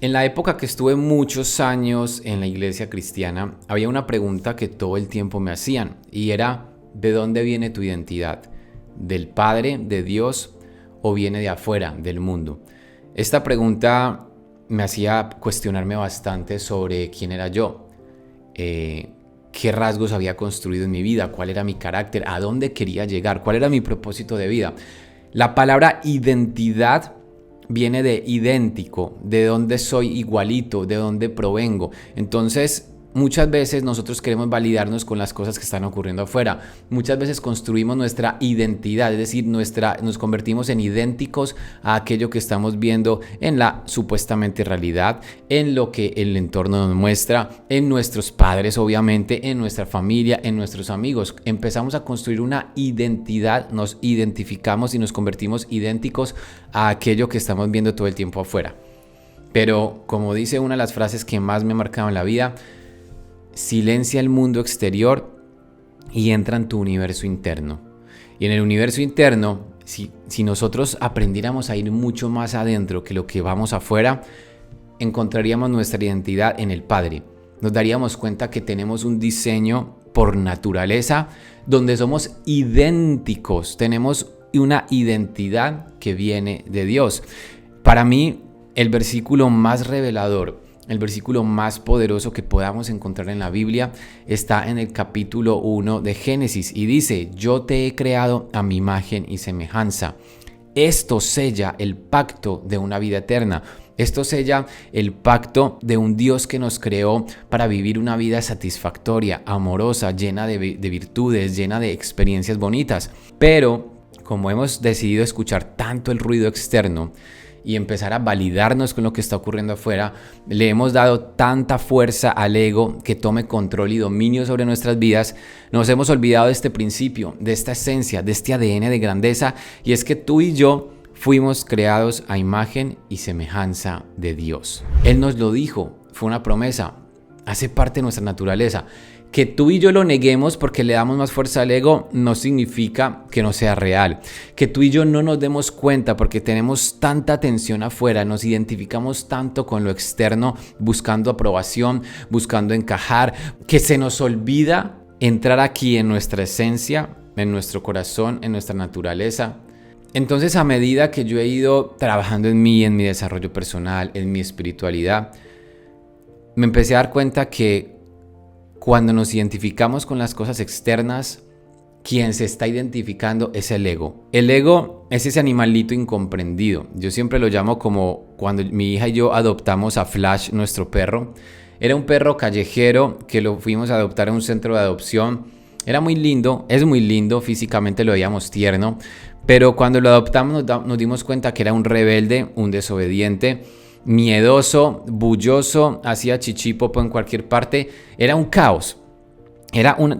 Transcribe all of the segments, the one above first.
En la época que estuve muchos años en la iglesia cristiana, había una pregunta que todo el tiempo me hacían y era: ¿de dónde viene tu identidad? ¿Del Padre, de Dios o viene de afuera, del mundo? Esta pregunta me hacía cuestionarme bastante sobre quién era yo, qué rasgos había construido en mi vida, cuál era mi carácter, a dónde quería llegar, cuál era mi propósito de vida. La palabra identidad viene de idéntico, de dónde soy igualito, de dónde provengo. Entonces, muchas veces nosotros queremos validarnos con las cosas que están ocurriendo afuera. Muchas veces construimos nuestra identidad, es decir, nos convertimos en idénticos a aquello que estamos viendo en la supuestamente realidad, en lo que el entorno nos muestra, en nuestros padres, obviamente, en nuestra familia, en nuestros amigos. Empezamos a construir una identidad, nos identificamos y nos convertimos idénticos a aquello que estamos viendo todo el tiempo afuera. Pero, como dice una de las frases que más me ha marcado en la vida: silencia el mundo exterior y entra en tu universo interno. Y en el universo interno, si nosotros aprendiéramos a ir mucho más adentro que lo que vamos afuera, encontraríamos nuestra identidad en el Padre. Nos daríamos cuenta que tenemos un diseño por naturaleza donde somos idénticos, tenemos una identidad que viene de Dios. Para mí, el versículo más revelador, el versículo más poderoso que podamos encontrar en la Biblia está en el capítulo 1 de Génesis y dice: yo te he creado a mi imagen y semejanza. Esto sella el pacto de una vida eterna. Esto sella el pacto de un Dios que nos creó para vivir una vida satisfactoria, amorosa, llena de virtudes, llena de experiencias bonitas. Pero como hemos decidido escuchar tanto el ruido externo y empezar a validarnos con lo que está ocurriendo afuera, le hemos dado tanta fuerza al ego que tome control y dominio sobre nuestras vidas, nos hemos olvidado de este principio, de esta esencia, de este ADN de grandeza, y es que tú y yo fuimos creados a imagen y semejanza de Dios. Él nos lo dijo, fue una promesa, hace parte de nuestra naturaleza. Que tú y yo lo neguemos porque le damos más fuerza al ego no significa que no sea real. Que tú y yo no nos demos cuenta porque tenemos tanta atención afuera, nos identificamos tanto con lo externo, buscando aprobación, buscando encajar, que se nos olvida entrar aquí en nuestra esencia, en nuestro corazón, en nuestra naturaleza. Entonces, a medida que yo he ido trabajando en mí, en mi desarrollo personal, en mi espiritualidad, me empecé a dar cuenta que cuando nos identificamos con las cosas externas, quien se está identificando es el ego. El ego es ese animalito incomprendido. Yo siempre lo llamo como cuando mi hija y yo adoptamos a Flash, nuestro perro. Era un perro callejero que lo fuimos a adoptar en un centro de adopción. Era muy lindo, es muy lindo, físicamente lo veíamos tierno, pero cuando lo adoptamos nos dimos cuenta que era un rebelde, un desobediente, miedoso, bulloso, hacía chichi popo en cualquier parte. Era un caos.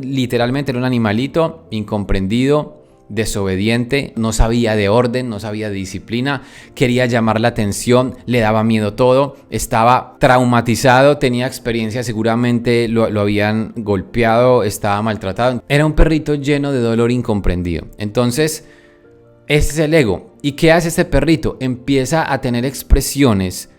Literalmente era un animalito incomprendido, desobediente, no sabía de orden, no sabía de disciplina, quería llamar la atención, le daba miedo todo, estaba traumatizado, tenía experiencia, seguramente lo habían golpeado, estaba maltratado. Era un perrito lleno de dolor incomprendido. Entonces, ese es el ego. ¿Y qué hace este perrito? Empieza a tener expresiones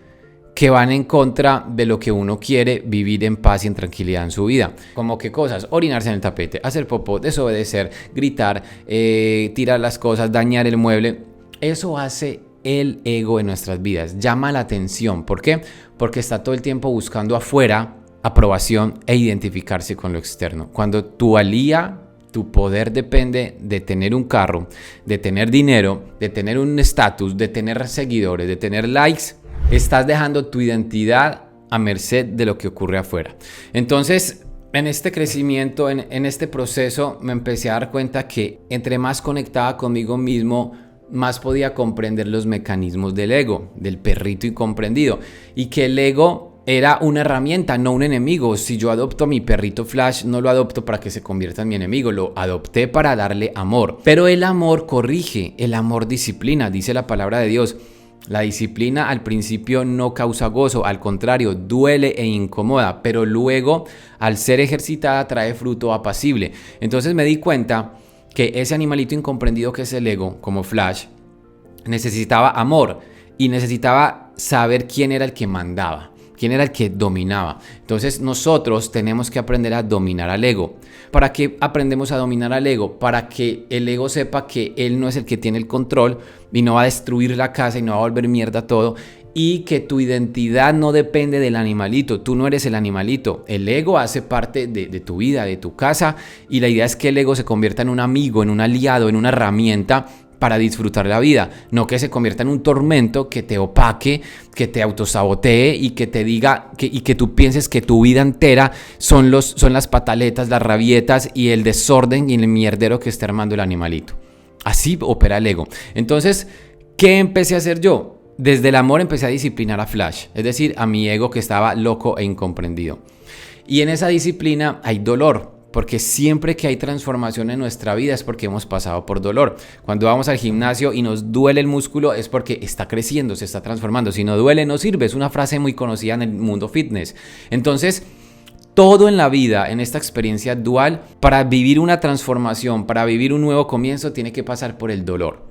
que van en contra de lo que uno quiere vivir en paz y en tranquilidad en su vida. Como que cosas: orinarse en el tapete, hacer popó, desobedecer, gritar, tirar las cosas, dañar el mueble. Eso hace el ego en nuestras vidas. Llama la atención. ¿Por qué? Porque está todo el tiempo buscando afuera aprobación e identificarse con lo externo. Cuando tu poder depende de tener un carro, de tener dinero, de tener un estatus, de tener seguidores, de tener likes, estás dejando tu identidad a merced de lo que ocurre afuera. Entonces, en este crecimiento, en este proceso, me empecé a dar cuenta que entre más conectaba conmigo mismo, más podía comprender los mecanismos del ego, del perrito incomprendido, y que el ego era una herramienta, no un enemigo. Si yo adopto a mi perrito Flash, no lo adopto para que se convierta en mi enemigo, lo adopté para darle amor. Pero el amor corrige, el amor disciplina, dice la palabra de Dios. La disciplina al principio no causa gozo, al contrario, duele e incomoda, pero luego, al ser ejercitada, trae fruto apacible. Entonces me di cuenta que ese animalito incomprendido que es el ego, como Flash, necesitaba amor. y necesitaba saber quién era el que mandaba, quién era el que dominaba. Entonces nosotros tenemos que aprender a dominar al ego. ¿Para qué aprendemos a dominar al ego? Para que el ego sepa que él no es el que tiene el control y no va a destruir la casa y no va a volver mierda todo. Y que tu identidad no depende del animalito, tú no eres el animalito, el ego hace parte de tu vida, de tu casa, y la idea es que el ego se convierta en un amigo, en un aliado, en una herramienta para disfrutar la vida, no que se convierta en un tormento que te opaque, que te autosabotee y que te diga y que tú pienses que tu vida entera son las pataletas, las rabietas y el desorden y el mierdero que está armando el animalito. Así opera el ego. Entonces, ¿qué empecé a hacer yo? Desde el amor empecé a disciplinar a Flash, es decir, a mi ego que estaba loco e incomprendido. Y en esa disciplina hay dolor, porque siempre que hay transformación en nuestra vida es porque hemos pasado por dolor. Cuando vamos al gimnasio y nos duele el músculo es porque está creciendo, se está transformando. Si no duele, no sirve. Es una frase muy conocida en el mundo fitness. Entonces, todo en la vida, en esta experiencia dual, para vivir una transformación, para vivir un nuevo comienzo, tiene que pasar por el dolor.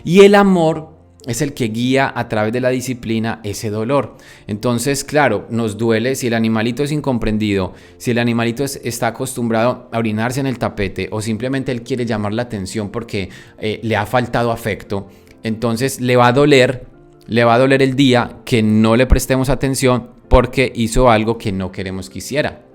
Y el amor es el que guía a través de la disciplina ese dolor. Entonces, claro, nos duele si el animalito es incomprendido, si el animalito está acostumbrado a orinarse en el tapete o simplemente él quiere llamar la atención porque le ha faltado afecto. Entonces le va a doler el día que no le prestemos atención porque hizo algo que no queremos que hiciera.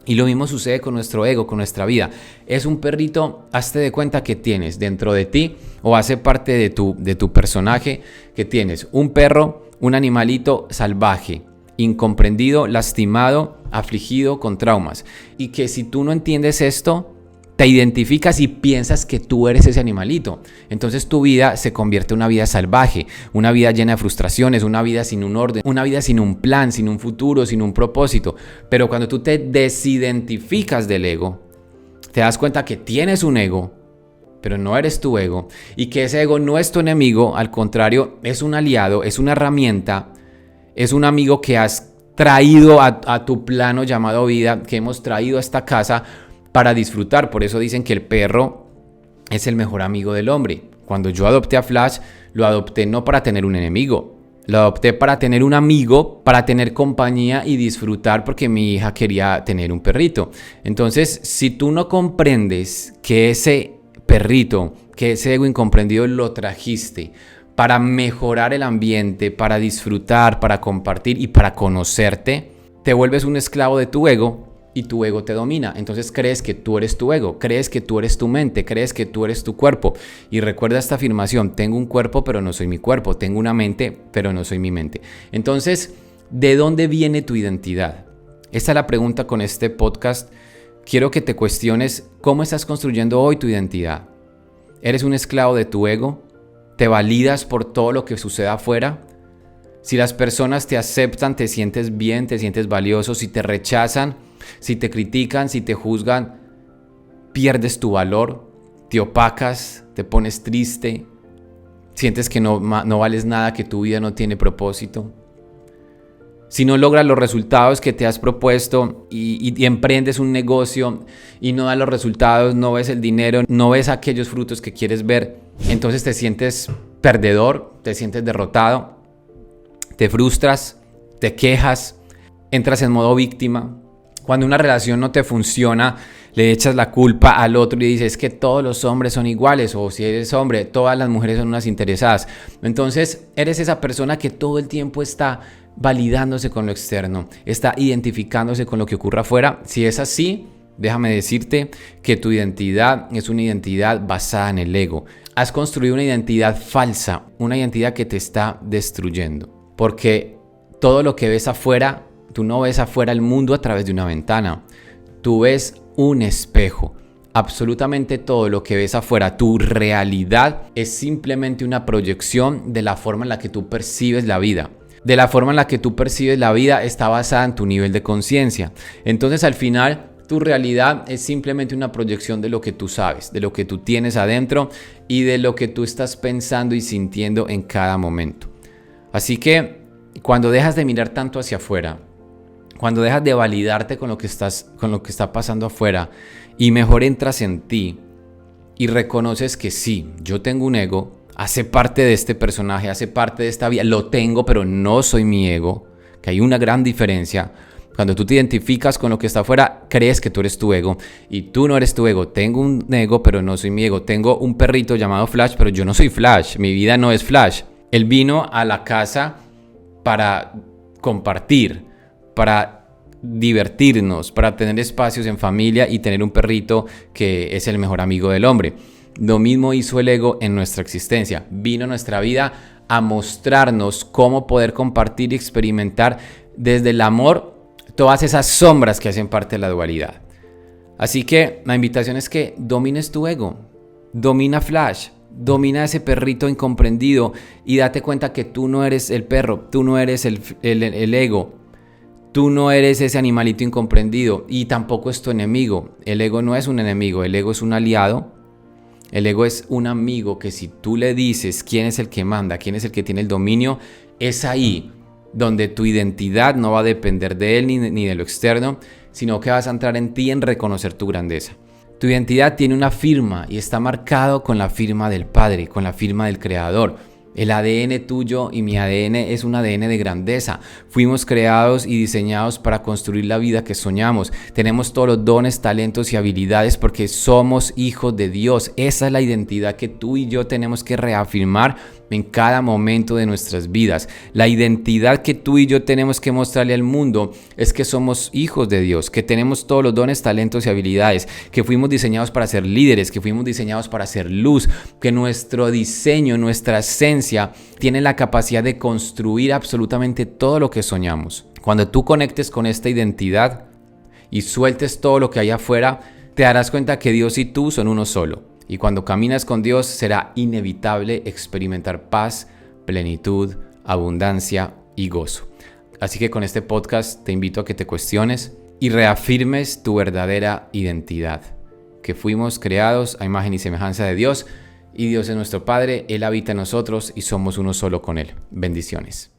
Y lo mismo sucede con nuestro ego, con nuestra vida. Es un perrito, hazte de cuenta que tienes dentro de ti o hace parte de tu personaje, que tienes un perro, un animalito salvaje, incomprendido, lastimado, afligido, con traumas. Y que si tú no entiendes esto, te identificas y piensas que tú eres ese animalito. Entonces tu vida se convierte en una vida salvaje, una vida llena de frustraciones, una vida sin un orden, una vida sin un plan, sin un futuro, sin un propósito. Pero cuando tú te desidentificas del ego, te das cuenta que tienes un ego, pero no eres tu ego, y que ese ego no es tu enemigo, al contrario, es un aliado, es una herramienta, es un amigo que has traído a tu plano llamado vida, que hemos traído a esta casa para disfrutar. Por eso dicen que el perro es el mejor amigo del hombre. Cuando yo adopté a Flash, lo adopté no para tener un enemigo, lo adopté para tener un amigo, para tener compañía y disfrutar porque mi hija quería tener un perrito. Entonces, si tú no comprendes que ese perrito, que ese ego incomprendido lo trajiste para mejorar el ambiente, para disfrutar, para compartir y para conocerte, te vuelves un esclavo de tu ego. Y tu ego te domina. Entonces crees que tú eres tu ego, crees que tú eres tu mente, crees que tú eres tu cuerpo. Y recuerda esta afirmación: tengo un cuerpo pero no soy mi cuerpo, tengo una mente pero no soy mi mente. Entonces, ¿de dónde viene tu identidad? Esta es la pregunta con este podcast. Quiero que te cuestiones cómo estás construyendo hoy tu identidad. ¿Eres un esclavo de tu ego? ¿Te validas por todo lo que suceda afuera? Si las personas te aceptan, te sientes bien, te sientes valioso. Si te rechazan, si te critican, si te juzgan, pierdes tu valor, te opacas, te pones triste, sientes que no vales nada, que tu vida no tiene propósito. Si no logras los resultados que te has propuesto y emprendes un negocio y no das los resultados, no ves el dinero, no ves aquellos frutos que quieres ver, entonces te sientes perdedor, te sientes derrotado, te frustras, te quejas, entras en modo víctima. Cuando una relación no te funciona, le echas la culpa al otro y dices que todos los hombres son iguales, o si eres hombre, todas las mujeres son unas interesadas. Entonces eres esa persona que todo el tiempo está validándose con lo externo, está identificándose con lo que ocurre afuera. Si es así, déjame decirte que tu identidad es una identidad basada en el ego. Has construido una identidad falsa, una identidad que te está destruyendo, porque todo lo que ves afuera, tú no ves afuera el mundo a través de una ventana. Tú ves un espejo. Absolutamente todo lo que ves afuera, tu realidad, es simplemente una proyección de la forma en la que tú percibes la vida. De la forma en la que tú percibes la vida está basada en tu nivel de conciencia. Entonces, al final, tu realidad es simplemente una proyección de lo que tú sabes, de lo que tú tienes adentro y de lo que tú estás pensando y sintiendo en cada momento. Así que, cuando dejas de mirar tanto hacia afuera, cuando dejas de validarte con lo que está pasando afuera y mejor entras en ti y reconoces que sí, yo tengo un ego, hace parte de este personaje, hace parte de esta vida, lo tengo, pero no soy mi ego, que hay una gran diferencia. Cuando tú te identificas con lo que está afuera, crees que tú eres tu ego y tú no eres tu ego. Tengo un ego, pero no soy mi ego. Tengo un perrito llamado Flash, pero yo no soy Flash. Mi vida no es Flash. Él vino a la casa para compartir, para divertirnos, para tener espacios en familia y tener un perrito que es el mejor amigo del hombre. Lo mismo hizo el ego en nuestra existencia. Vino a nuestra vida a mostrarnos cómo poder compartir y experimentar desde el amor todas esas sombras que hacen parte de la dualidad. Así que la invitación es que domines tu ego, domina Flash, domina ese perrito incomprendido y date cuenta que tú no eres el perro, tú no eres el ego, tú no eres ese animalito incomprendido y tampoco es tu enemigo. El ego no es un enemigo, el ego es un aliado. El ego es un amigo que si tú le dices quién es el que manda, quién es el que tiene el dominio, es ahí donde tu identidad no va a depender de él ni de lo externo, sino que vas a entrar en ti en reconocer tu grandeza. Tu identidad tiene una firma y está marcado con la firma del Padre, con la firma del Creador. El ADN tuyo y mi ADN es un ADN de grandeza. Fuimos creados y diseñados para construir la vida que soñamos. Tenemos todos los dones, talentos y habilidades porque somos hijos de Dios. Esa es la identidad que tú y yo tenemos que reafirmar en cada momento de nuestras vidas. La identidad que tú y yo tenemos que mostrarle al mundo es que somos hijos de Dios, que tenemos todos los dones, talentos y habilidades, que fuimos diseñados para ser líderes, que fuimos diseñados para ser luz, que nuestro diseño, nuestra esencia tiene la capacidad de construir absolutamente todo lo que soñamos. Cuando tú conectes con esta identidad y sueltes todo lo que hay afuera, te darás cuenta que Dios y tú son uno solo. Y cuando caminas con Dios será inevitable experimentar paz, plenitud, abundancia y gozo. Así que con este podcast te invito a que te cuestiones y reafirmes tu verdadera identidad. Que fuimos creados a imagen y semejanza de Dios y Dios es nuestro Padre, Él habita en nosotros y somos uno solo con Él. Bendiciones.